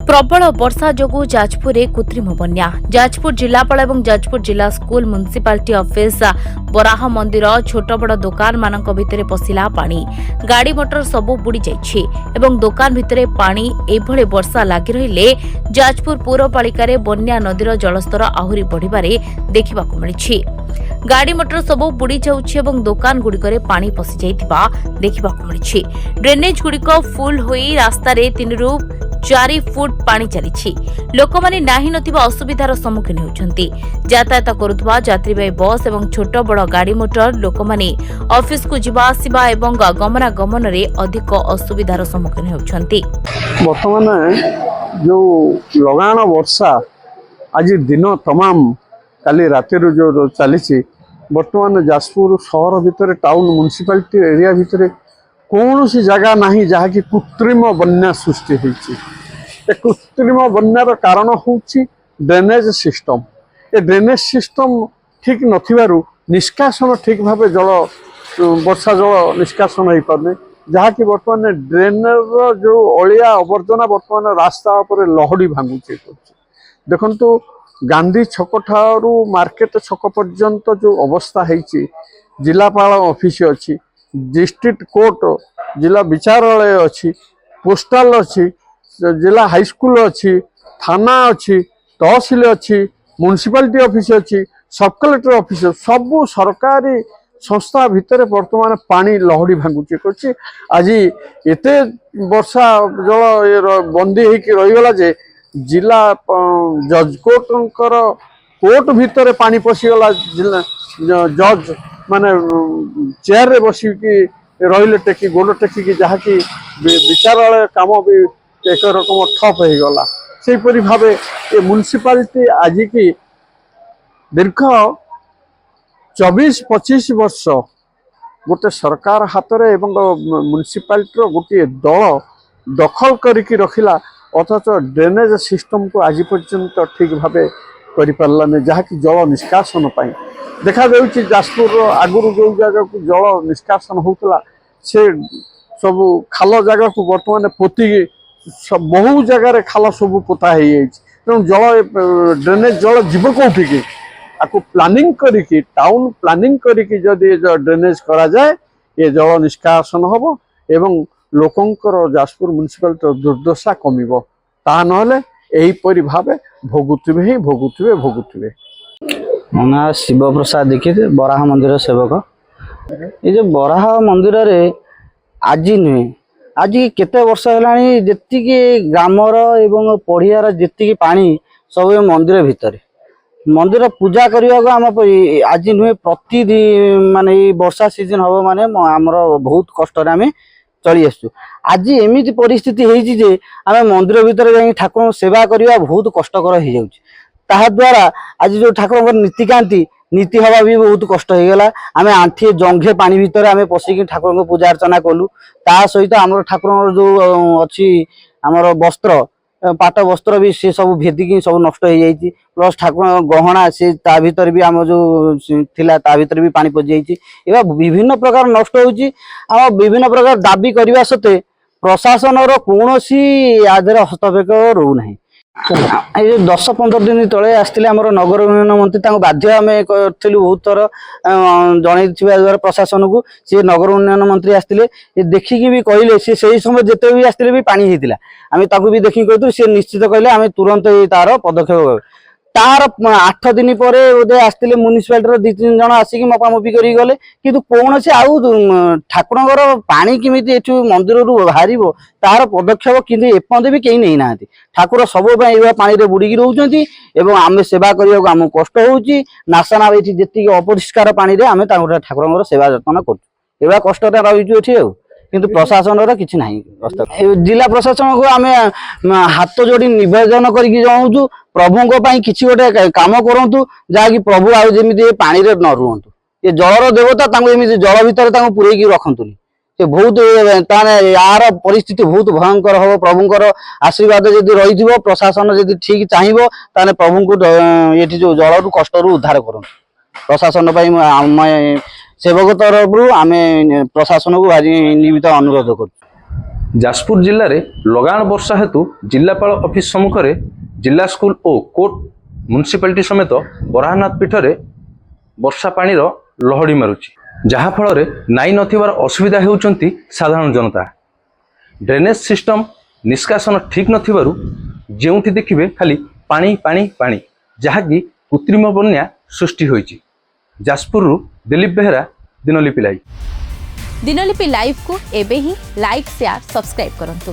प्रबल वर्षा जोगु जाजपुर कृत्रिम बन्या जाजपुर जिलापाल और जाजपुर जिला स्कूल म्युनिसिपालिटी ऑफिस बराह मंदिर छोट बड़ दुकान मानक भितर पशिला पानी गाड़ी मोटर सबु बुड़ी जाइछि एवं दुकान भितर पानी एभले वर्षा लागि रहिले जाजपुर पौरपालिका बन्या नदीर जलस्तर आहुरी बढ़िबारे देखिबाकु मिलिछि। गाड़ी मोटर सबु बुड़ी जाउछि एवं दुकान गुड़िकरे पानी पसि जाइतिबा देखिबाकु मिलिछि। ड्रेनेज गुड़िक फुल होई रास्ता रे 3 रु 4 फुट पानी चली लोक माने नाही नथिबा असुविधार सम्मुखीन होउछन्ति। यातायात करुथबा यात्रीबाही बस एवं छोट बड़ गाड़ी मोटर लोक माने ऑफिस को जिबा आसिबा एवं गमनागमन रे अधिक असुविधार सम्मुखीन होउछन्ति। वर्तमान जो लगाण वर्षा आज दिन तमाम काली राति जो चली वर्तमान जाजपुर शहर भितर टाउन म्युनिसिपालिटी एरिया भितर कौन सी जगह नहीं जहाँ की कृत्रिम बन्या सृष्टि होती। कृत्रिम बन्यार कारण हूँ ड्रेनेज सिस्टम। ए ड्रेनेज सिस्टम ठीक नथिबारु निष्कासन ठीक भाव जल वर्षा जल निष्कासन हो पारे जहाँ की वर्तमान ड्रेनर जो अलिया आवर्जना वर्तमान रास्ता पर लहड़ी भांगुचे। देखंतु गांधी छक ठारू मार्केट छक पर्यंत जो अवस्था है जिलापाल ऑफिस अच्छी डिस्ट्रिक्ट कोर्ट जिला विचारालय अच्छी पोस्टाल अच्छी जिला हाईस्कूल अच्छी थाना अच्छी तहसिल अच्छी म्युनिसिपालिटी ऑफिस अच्छी सब कलेक्टर ऑफिस सबू सरकारी संस्था भितर वर्तमान पानी लहड़ी भांगुचे कर आज एते वर्षा जल बंदी होकर रहीगला जे जिला जज कोर्ट भितर पानी पशिगला। जज माने चेयर रे बसिकी रहिले टेकी गोड़ टेकी जहाँकि विचारालय काम भी एक रकम ठप हो गला। से परि भाबे ए म्युनिसिपालिटी आज की दीर्घ 24-25 वर्ष गोटे सरकार हाथ रे एवं म्युनिसिपालिटी गोटे दल दखल करिकी रखिला अथच ड्रेनेज सिस्टम को आज पर्यंत ठीक भाव कर जहाँ की जल निष्कासन पाई देखा जाउछि। जाजपुर आगुरु जो जगह को जल निष्कासन होता से सब खाल जगह को वर्तमान पोती बहु जगार खाल सब पोता हो तेणु जल ड्रेनेज जल जीव कौटिकी आपको प्लानिंग करिकी टाउन प्लानिंग करिकी जदि ड्रेनेज करा जाए ये जल निष्कासन हम एवं लोकंकर जाजपुर म्युनिसिपालिटी दुर्दशा कमिबो ता नहले एहीपरि भावे भोगुथिबे भोगुथिबे। मो ना शिव प्रसाद दीक्षित बराह मंदिर सेवक। ये जो बराह मंदिर रे आज नुहे आज केते वर्ष है जी ग्रामर एवं पढ़ियार जी पानी सब मंदिर भितर मंदिर पूजा करने को आम आज नुहे प्रति माने वर्षा सीजन हम माने आमर बहुत कष्ट आम चली आसु। आज एमती परिस्थिति होती जे आम मंदिर भितर जा ठाकुर सेवा करवा बहुत कष्टकर हो जाऊँ द्वारा आज जो ठाकुर नीतिकांति नीति हवा भी बहुत कष्ट हो गला। आम आंठिए जंघे पानी भितर आम पशिकी ठाकुर को पूजा अर्चना कलु ता सहित आम ठाकुर जो अच्छी आमर वस्त्र पाट वस्त्र भी सी सब भेदिकी सब नष्ट हो जाइए प्लस ठाकुर गहना से ता भीतर भी आम जो थिला ता भीतर भी पानी पशि जाइए विभिन्न प्रकार नष्ट होउची। आम विभिन्न प्रकार दाबी करने सत्वे प्रशासन कौन सी आधे हस्तक्षेप रोना। ये 10-15 दिन तले आसते नगर उन्नयन मंत्री बाध्य आम करूँ बहुत थर जन प्रशासन को सी नगर उन्नयन मंत्री आसते देखिकी भी कहले सी से समय जिते भी आसते भी पानी होता आम ताकू भी देखिए कहतु सी निश्चित कहले आम तुरंत तार पदक्षेप तार 8 दिन पर बोधे आसते म्युनिसिपालिटी 2-3 जन आसिक मपामपी कर गले कि कौन से आउ ठाकुर पानी किमी मंदिर बाहर तार पदक्षेप कि एपर्यंत भी कहीं नहीं ना ठाकुर सब पानी बुड़ी रोचे और आम सेवा करने को आम कष्ट होची नासाना जी अपरिष्कार पानी आम ठाकुर सेवा जतन कर कष्ट रही किंतु प्रशासन किसी नहीं। जिला प्रशासन को आम हाथ जोड़ी निवेदन करके जनाऊँ प्रभु किसी गोटे कम करूँ जहाँकि प्रभु आउ जमी पानी न रुहतु ये जलर देवता जल भितर पूरेक रखतुनि से बहुत यार परिस्थिति बहुत भयंकर हम प्रभुंर आशीर्वाद जब रही प्रशासन जब ठीक चाहिए ताने प्रभु को ये जो जल रु कष्ट उद्धार करूँ प्रशासन सेवक तरफ आम प्रशासन को भारी निमित्त अनुरोध कर। ଯାଜପୁର ଜିଲ୍ଲାରେ ଲଗାଣ ବର୍ଷା ହେତୁ ଜିଲ୍ଲାପାଳ ଅଫିସ ସମ୍ମୁଖରେ ଜିଲ୍ଲା ସ୍କୁଲ ଓ କୋର୍ଟ ମ୍ୟୁନିସିପାଲିଟି ସମେତ ବରାହନାଥ ପୀଠରେ ବର୍ଷା ପାଣିର ଲହଡ଼ି ମାରୁଛି, ଯାହାଫଳରେ ନାଇଁ ନଥିବାର ଅସୁବିଧା ହେଉଛନ୍ତି ସାଧାରଣ ଜନତା। ଡ୍ରେନେଜ ସିଷ୍ଟମ ନିଷ୍କାସନ ଠିକ୍ ନଥିବାରୁ ଯେଉଁଠି ଦେଖିବେ ଖାଲି ପାଣି ପାଣି ପାଣି, ଯାହାକି କୃତ୍ରିମ ବନ୍ୟା ସୃଷ୍ଟି ହୋଇଛି। ଯାଜପୁରରୁ ଦିଲ୍ଲୀପ ବେହେରା, ଦିନଲିପି ଲାଇଭ୍। ଦିନଲିପି ଲାଇଭ୍ को एबे ही लाइक शेयर सब्सक्राइब करंतु।